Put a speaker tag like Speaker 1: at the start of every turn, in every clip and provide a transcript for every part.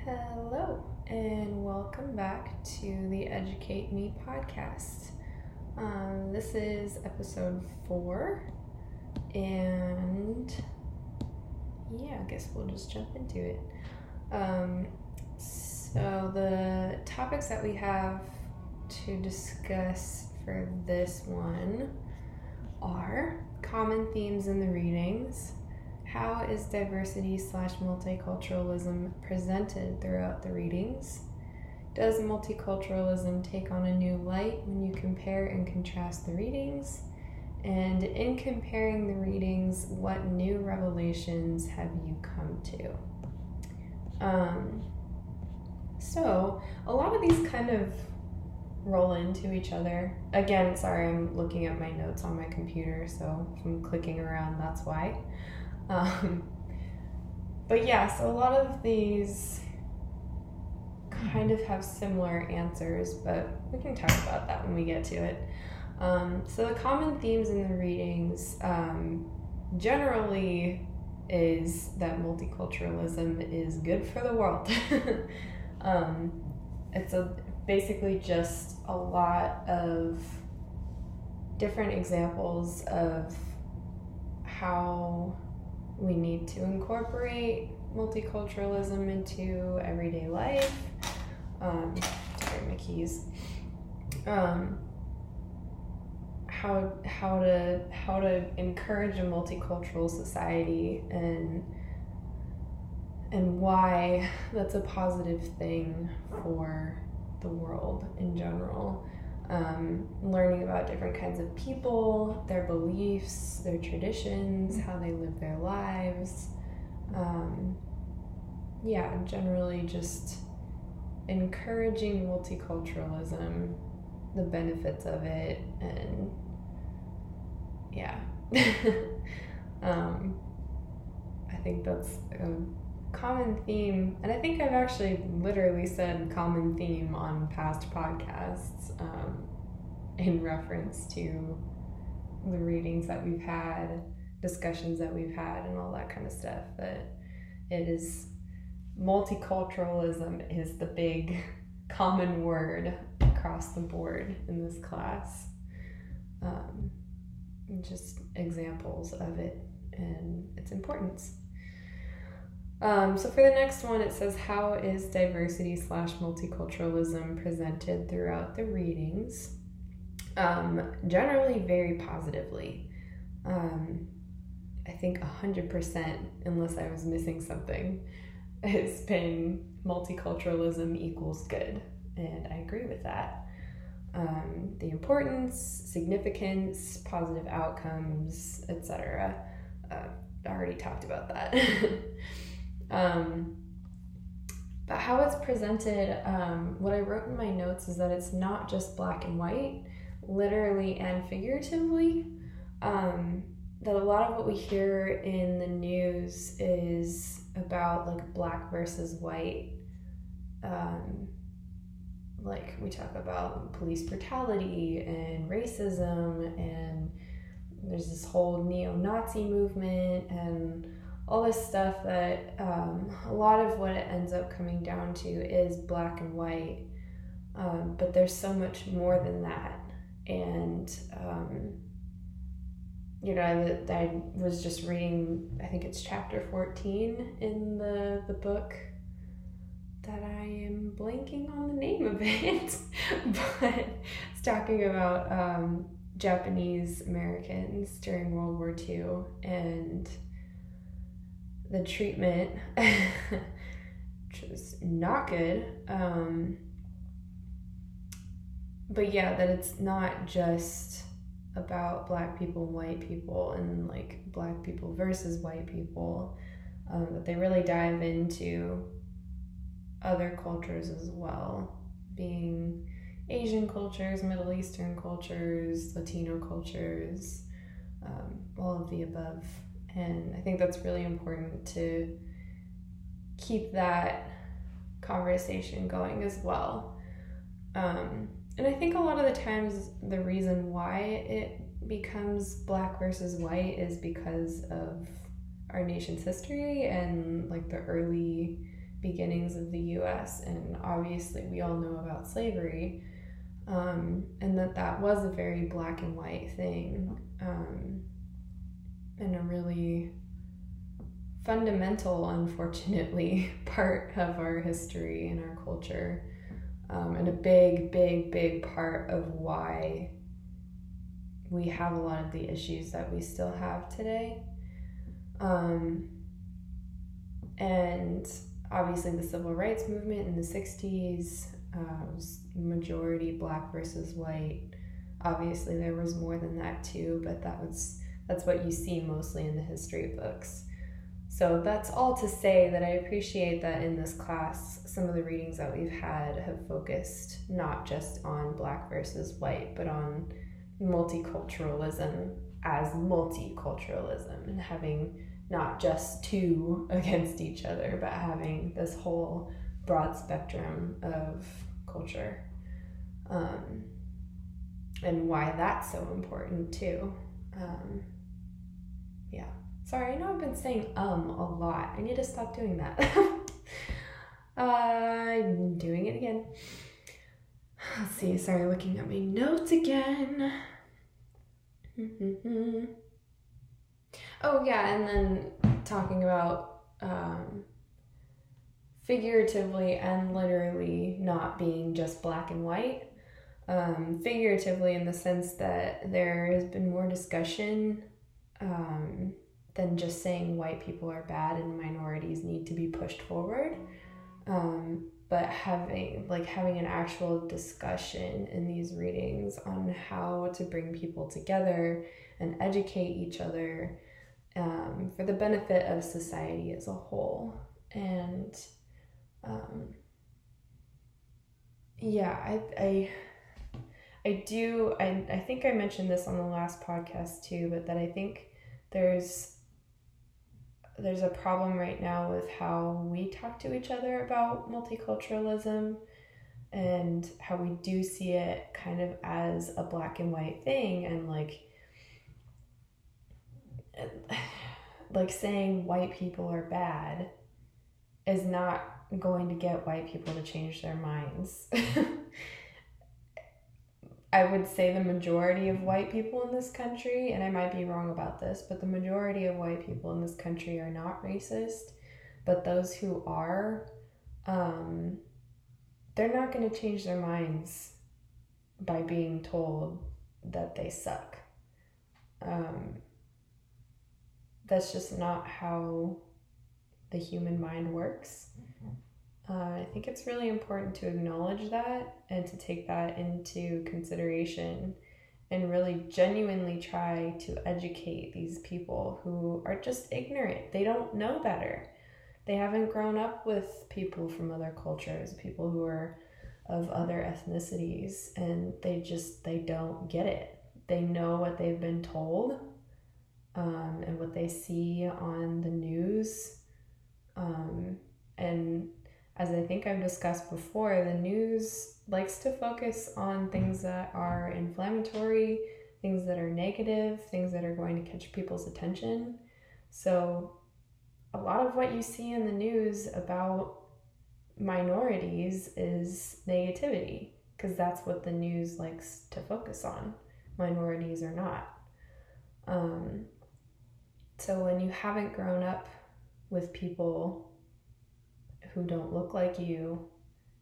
Speaker 1: Hello, and welcome back to the Educate Me podcast. This is episode 4, and I guess we'll just jump into it. So the topics that we have to discuss for this one are common themes in the readings. How is diversity/multiculturalism presented throughout the readings? Does multiculturalism take on a new light when you compare and contrast the readings? And in comparing the readings, what new revelations have you come to? So a lot of these kind of roll into each other. Again, sorry, I'm looking at my notes on my computer, so if I'm clicking around, that's why. But so a lot of these kind of have similar answers, but we can talk about that when we get to it. So the common themes in the readings generally is that multiculturalism is good for the world. It's basically just a lot of different examples of how we need to incorporate multiculturalism into everyday life. Sorry, my keys. How to encourage a multicultural society and why that's a positive thing for the world in general. Learning about different kinds of people, their beliefs, their traditions, how they live their lives. Generally just encouraging multiculturalism, the benefits of it, and I think that's a common theme, and I think I've actually literally said common theme on past podcasts in reference to the readings that we've had, discussions that we've had, and all that kind of stuff. But it is multiculturalism is the big common word across the board in this class. Just examples of it and its importance. So for the next one, it says, how is diversity/multiculturalism presented throughout the readings? Generally very positively. I think 100%, unless I was missing something, has been multiculturalism equals good, and I agree with that. The importance, significance, positive outcomes, etc. I already talked about that. But how it's presented, what I wrote in my notes is that it's not just black and white, literally and figuratively. That a lot of what we hear in the news is about like black versus white. Like we talk about police brutality and racism, and there's this whole neo-Nazi movement and all this stuff that a lot of what it ends up coming down to is black and white, but there's so much more than that. And I was just reading, I think it's chapter 14 in the book that I am blanking on the name of it, but it's talking about Japanese Americans during World War II and the treatment, which was not good. But that it's not just about black people and white people and like black people versus white people, that they really dive into other cultures as well, being Asian cultures, Middle Eastern cultures, Latino cultures, all of the above. And I think that's really important to keep that conversation going as well. And I think a lot of the times the reason why it becomes black versus white is because of our nation's history and like the early beginnings of the US, and obviously we all know about slavery, and that was a very black and white thing, and a really fundamental, unfortunately, part of our history and our culture, and a big part of why we have a lot of the issues that we still have today. And obviously the civil rights movement in the 60s was majority black versus white. Obviously there was more than that too, but that's what you see mostly in the history books. So that's all to say that I appreciate that in this class, some of the readings that we've had have focused not just on black versus white, but on multiculturalism as multiculturalism, and having not just two against each other, but having this whole broad spectrum of culture, and why that's so important too. Yeah. Sorry, I know I've been saying a lot. I need to stop doing that. I'm doing it again. Let's see, sorry, looking at my notes again. Oh yeah, and then talking about figuratively and literally not being just black and white. Figuratively in the sense that there has been more discussion than just saying white people are bad and minorities need to be pushed forward. But having an actual discussion in these readings on how to bring people together and educate each other for the benefit of society as a whole. And I think I mentioned this on the last podcast too, but that I think there's a problem right now with how we talk to each other about multiculturalism, and how we do see it kind of as a black and white thing, and like saying white people are bad is not going to get white people to change their minds. I would say the majority of white people in this country, and I might be wrong about this, but the majority of white people in this country are not racist. But those who are, they're not going to change their minds by being told that they suck. That's just not how the human mind works. I think it's really important to acknowledge that and to take that into consideration and really genuinely try to educate these people who are just ignorant. They don't know better. They haven't grown up with people from other cultures, people who are of other ethnicities, and they don't get it. They know what they've been told, and what they see on the news, and as I think I've discussed before, the news likes to focus on things that are inflammatory, things that are negative, things that are going to catch people's attention. So a lot of what you see in the news about minorities is negativity, because that's what the news likes to focus on, minorities or not. So when you haven't grown up with people who don't look like you,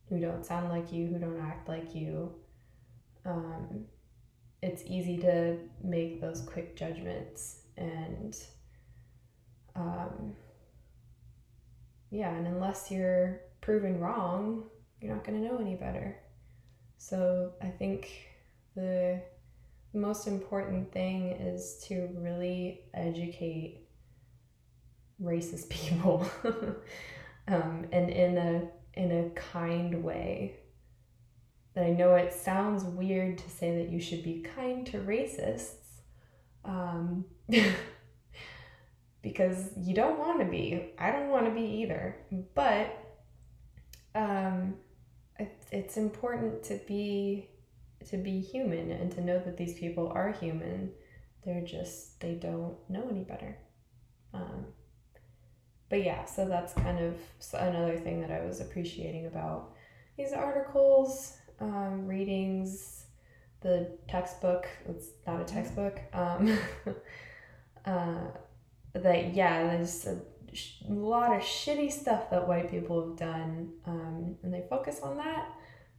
Speaker 1: who don't sound like you, who don't act like you, it's easy to make those quick judgments. And and unless you're proven wrong, you're not going to know any better. So I think the most important thing is to really educate racist people. And in a kind way. And I know it sounds weird to say that you should be kind to racists, because you don't want to be. I don't want to be either. But it's important to be human and to know that these people are human. They don't know any better. But yeah, so that's kind of another thing that I was appreciating about these articles, readings, the textbook. It's not a textbook. That yeah, there's a lot of shitty stuff that white people have done, and they focus on that.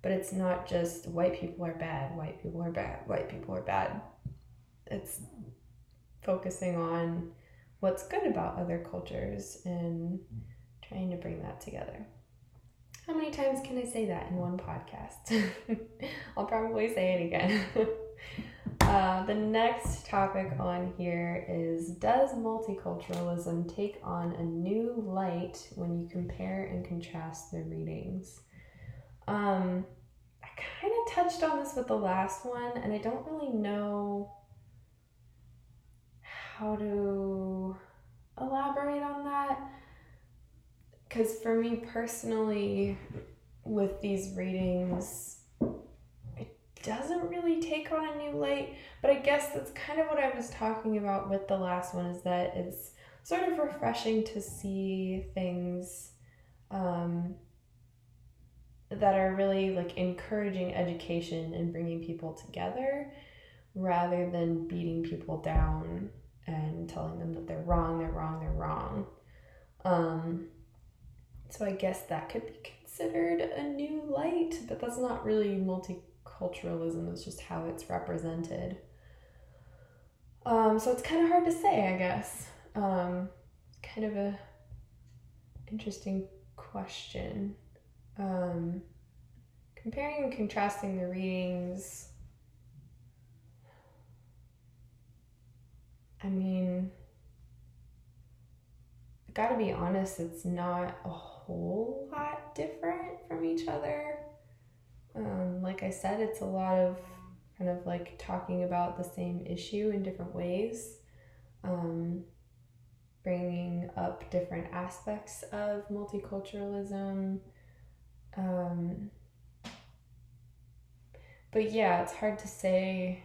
Speaker 1: But it's not just white people are bad, white people are bad, white people are bad. It's focusing on what's good about other cultures and trying to bring that together. How many times can I say that in one podcast? I'll probably say it again. The next topic on here is, does multiculturalism take on a new light when you compare and contrast the readings? I kind of touched on this with the last one, and I don't really know how to elaborate on that. Because for me personally, with these readings, it doesn't really take on a new light. But I guess that's kind of what I was talking about with the last one, is that it's sort of refreshing to see things that are really like encouraging education and bringing people together, rather than beating people down and telling them that they're wrong. So I guess that could be considered a new light, but that's not really multiculturalism. It's just how it's represented. So it's kind of hard to say, I guess. It's kind of a interesting question. Comparing and contrasting the readings, I mean, I gotta be honest, it's not a whole lot different from each other. Like I said, it's a lot of kind of like talking about the same issue in different ways, bringing up different aspects of multiculturalism. But yeah, it's hard to say,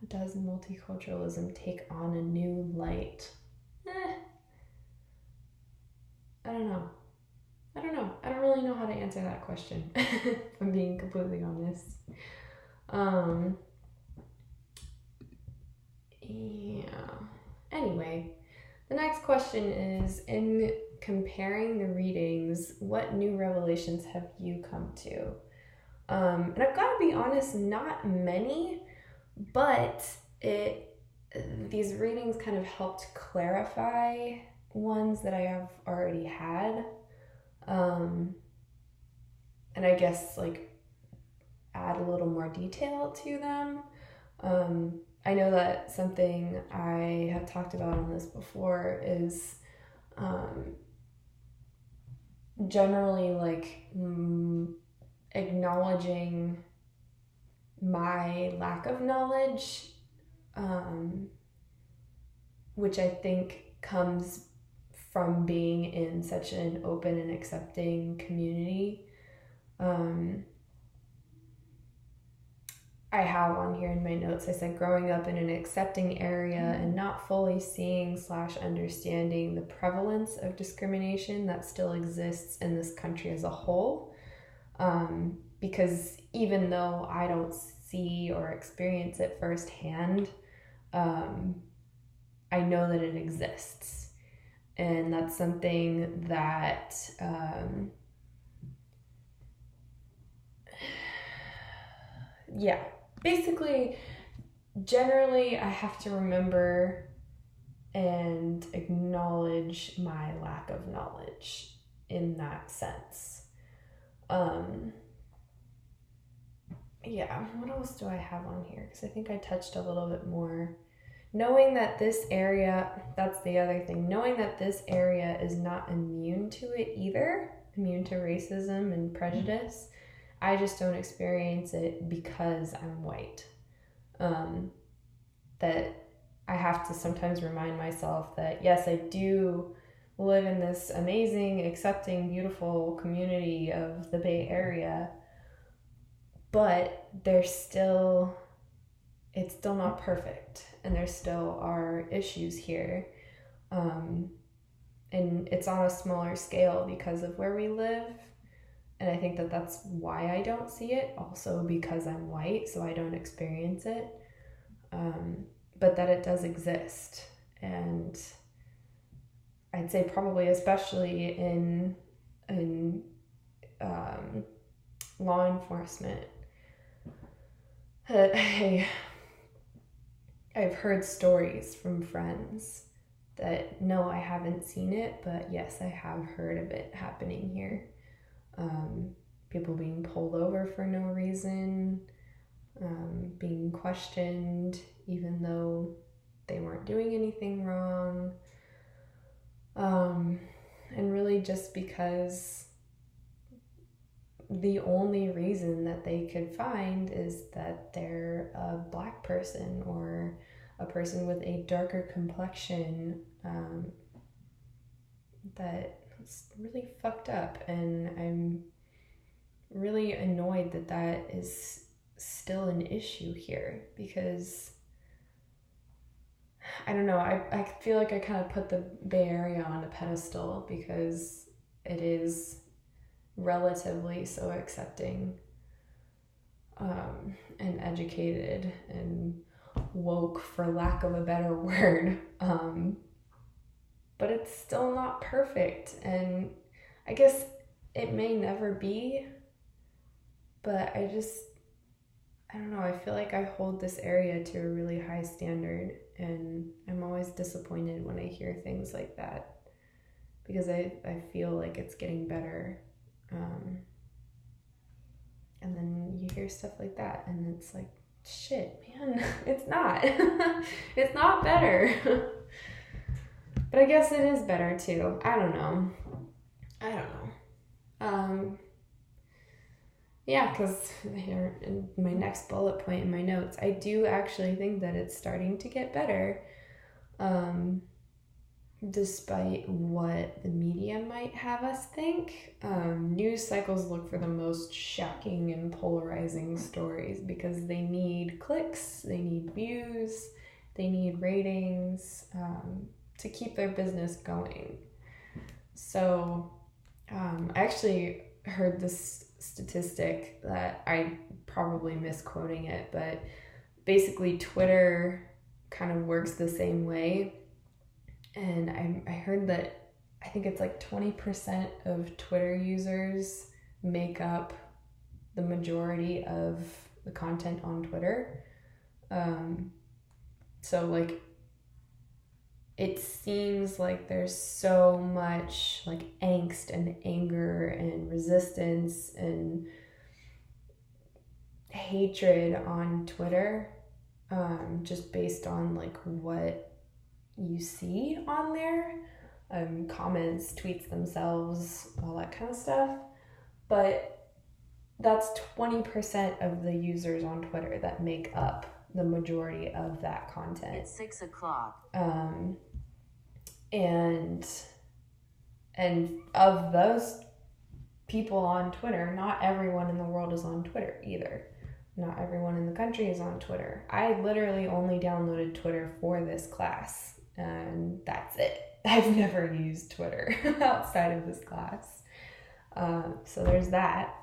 Speaker 1: does multiculturalism take on a new light? I don't know. I don't really know how to answer that question, if I'm being completely honest. Yeah. Anyway, the next question is, in comparing the readings, what new revelations have you come to? And I've got to be honest, not many, but these readings kind of helped clarify ones that I have already had, and I guess like add a little more detail to them. I know that something I have talked about on this before is generally like acknowledging my lack of knowledge, which I think comes from being in such an open and accepting community. I have on here in my notes, I said, growing up in an accepting area and not fully seeing / understanding the prevalence of discrimination that still exists in this country as a whole. Because even though I don't see or experience it firsthand, I know that it exists. And that's something that basically, generally, I have to remember and acknowledge my lack of knowledge in that sense. What else do I have on here? Because I think I touched a little bit more. Knowing that this area, that's the other thing, knowing that this area is not immune to it either, immune to racism and prejudice. I just don't experience it because I'm white. That I have to sometimes remind myself that, yes, I do live in this amazing, accepting, beautiful community of the Bay Area, but it's still not perfect, and there still are issues here. and it's on a smaller scale because of where we live. And I think that that's why I don't see it, also because I'm white, so I don't experience it. But that it does exist. And I'd say probably especially in law enforcement. I've heard stories from friends that no, I haven't seen it, but yes, I have heard of it happening here. People being pulled over for no reason, being questioned even though they weren't doing anything wrong, and really just because the only reason that they could find is that they're a Black person or a person with a darker complexion. That's really fucked up, and I'm really annoyed that that is still an issue here, because I don't know, I feel like I kind of put the Bay Area on a pedestal because it is relatively so accepting, and educated and woke, for lack of a better word, but it's still not perfect, and I guess it may never be, but I don't know, I feel like I hold this area to a really high standard, and I'm always disappointed when I hear things like that, because I feel like it's getting better. And then you hear stuff like that, and it's like, shit, man, it's not. It's not better. But I guess it is better too. I don't know. Yeah, because here in my next bullet point in my notes, I do actually think that it's starting to get better, despite what the media might have us think. News cycles look for the most shocking and polarizing stories because they need clicks, they need views, they need ratings, to keep their business going. So I actually heard this statistic that I probably misquoting it, but basically Twitter kind of works the same way. And I heard that I think it's like 20% of Twitter users make up the majority of the content on Twitter. So like, it seems like there's so much like angst and anger and resistance and hatred on Twitter, just based on like what you see on there, comments, tweets themselves, all that kind of stuff. But that's 20% of the users on Twitter that make up the majority of that content.
Speaker 2: It's 6 o'clock.
Speaker 1: And of those people on Twitter, not everyone in the world is on Twitter either. Not everyone in the country is on Twitter. I literally only downloaded Twitter for this class, and that's it. I've never used Twitter outside of this class. So there's that.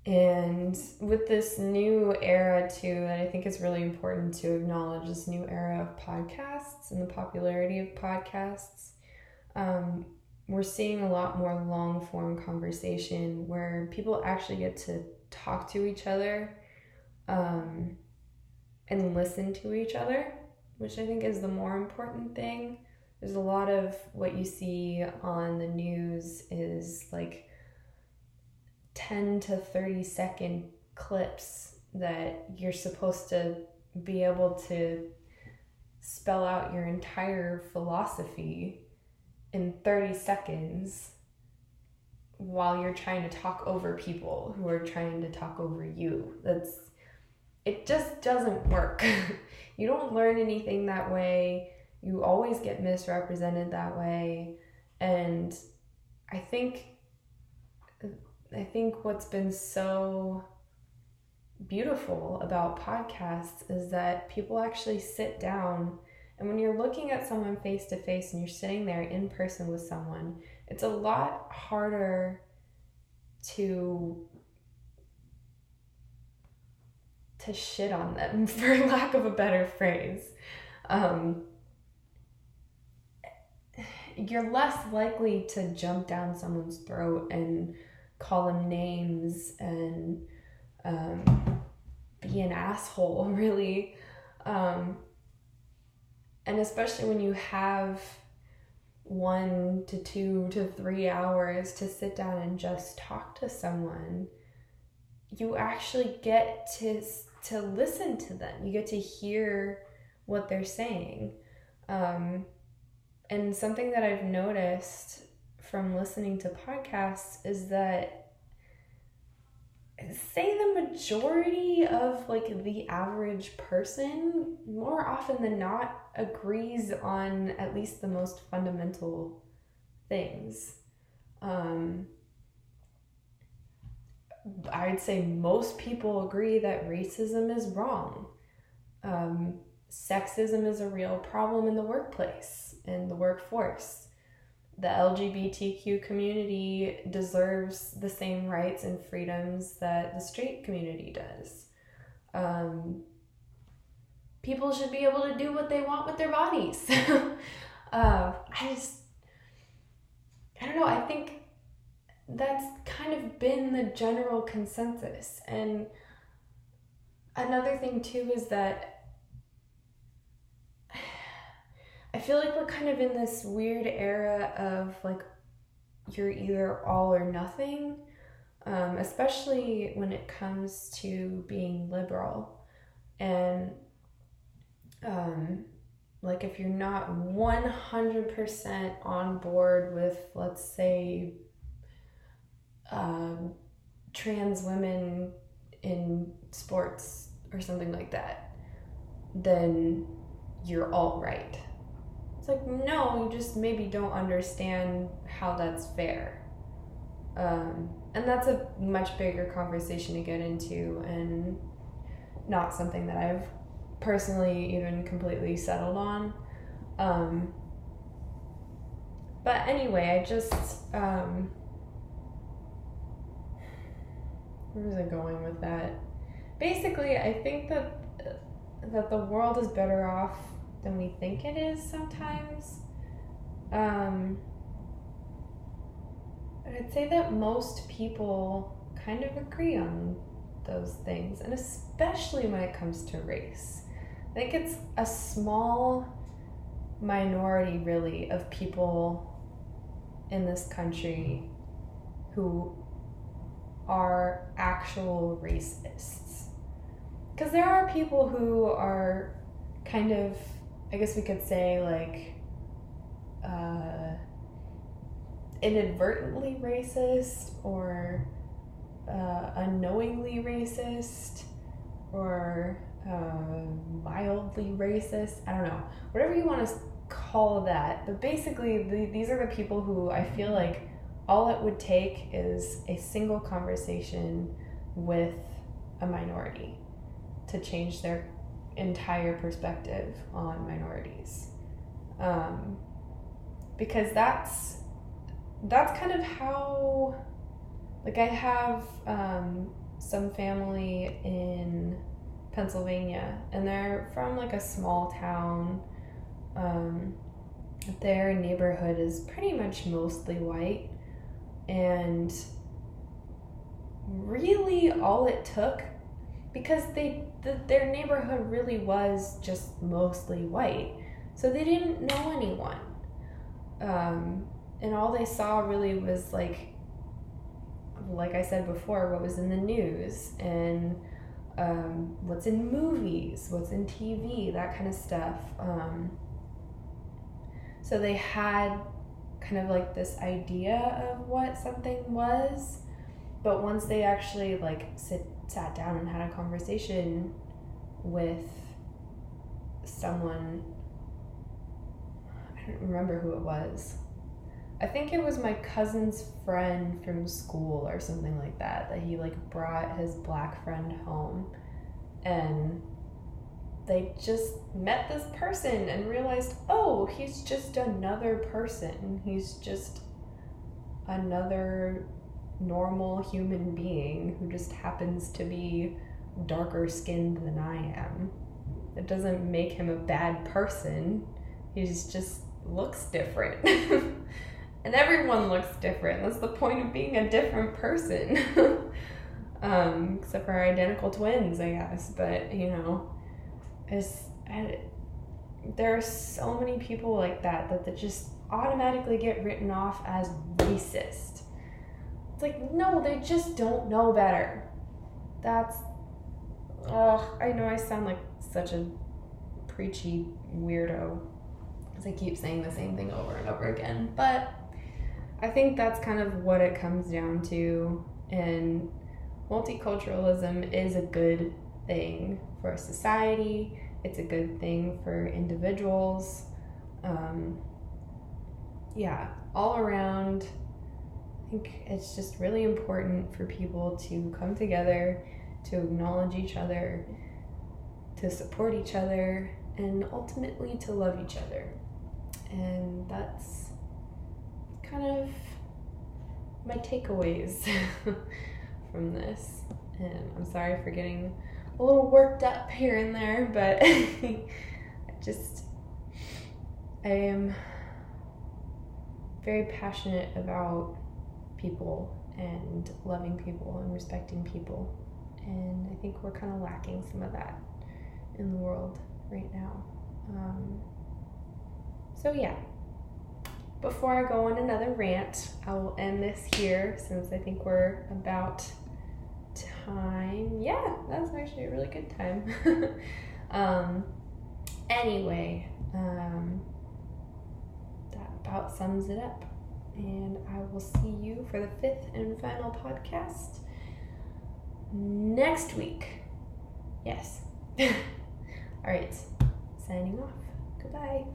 Speaker 1: And with this new era too, that I think is really important to acknowledge, this new era of podcasts and the popularity of podcasts, we're seeing a lot more long form conversation where people actually get to talk to each other, and listen to each other, which I think is the more important thing. There's a lot of what you see on the news is like 10 to 30 second clips that you're supposed to be able to spell out your entire philosophy in 30 seconds while you're trying to talk over people who are trying to talk over you. It just doesn't work. You don't learn anything that way. You always get misrepresented that way. And I think what's been so beautiful about podcasts is that people actually sit down And when you're looking at someone face to face and you're sitting there in person with someone, it's a lot harder to shit on them, for lack of a better phrase. You're less likely to jump down someone's throat and call them names and be an asshole, really. And especially when you have 1 to 2 to 3 hours to sit down and just talk to someone, you actually get to listen to them. You get to hear what they're saying. And something that I've noticed from listening to podcasts is that, say, the majority of like the average person, more often than not, agrees on at least the most fundamental things. I'd say most people agree that racism is wrong. Sexism is a real problem in the workplace, in the workforce. The LGBTQ community deserves the same rights and freedoms that the straight community does. People should be able to do what they want with their bodies. I don't know, I think that's kind of been the general consensus. And another thing too is that I feel like we're kind of in this weird era of like, you're either all or nothing, especially when it comes to being liberal. And like if you're not 100% on board with, let's say, trans women in sports or something like that, then you're alt-right. It's like, no, you just maybe don't understand how that's fair. And that's a much bigger conversation to get into, and not something that I've personally even completely settled on. But anyway, I just, where was I going with that? Basically, I think that the world is better off than we think it is sometimes. But I'd say that most people kind of agree on those things, and especially when it comes to race. I think it's a small minority, really, of people in this country who are actual racists. Because there are people who are kind of, I guess we could say, like, inadvertently racist, or unknowingly racist, or mildly racist. I don't know. Whatever you want to call that. But basically, these are the people who I feel like all it would take is a single conversation with a minority to change their entire perspective on minorities. Because that's kind of how, like, I have some family in Pennsylvania, and they're from like a small town. Their neighborhood is pretty much mostly white, and really all it took, because their neighborhood really was just mostly white, so they didn't know anyone, and all they saw really was like I said before, what was in the news, and what's in movies, what's in TV, that kind of stuff. So they had kind of like this idea of what something was, but once they actually like sat down and had a conversation with someone, I don't remember who it was. I think it was my cousin's friend from school or something like that he like brought his black friend home, and they just met this person and realized, oh, he's just another person. He's just another normal human being who just happens to be darker skinned than I am. It doesn't make him a bad person. He just looks different. And everyone looks different. That's the point of being a different person. Except for our identical twins, I guess. But, you know, there are so many people like that just automatically get written off as racist. It's like, no, they just don't know better. I know I sound like such a preachy weirdo because I keep saying the same thing over and over again, but I think that's kind of what it comes down to, and multiculturalism is a good thing for society. It's a good thing for individuals. All around, I think it's just really important for people to come together, to acknowledge each other, to support each other, and ultimately to love each other. And that's kind of my takeaways from this. And I'm sorry for getting a little worked up here and there, but I am very passionate about people and loving people and respecting people. And I think we're kind of lacking some of that in the world right now. Before I go on another rant, I will end this here since I think we're about time. Yeah, that's actually a really good time. Anyway, that about sums it up. And I will see you for the 5th and final podcast next week. Yes. All right. Signing off. Goodbye.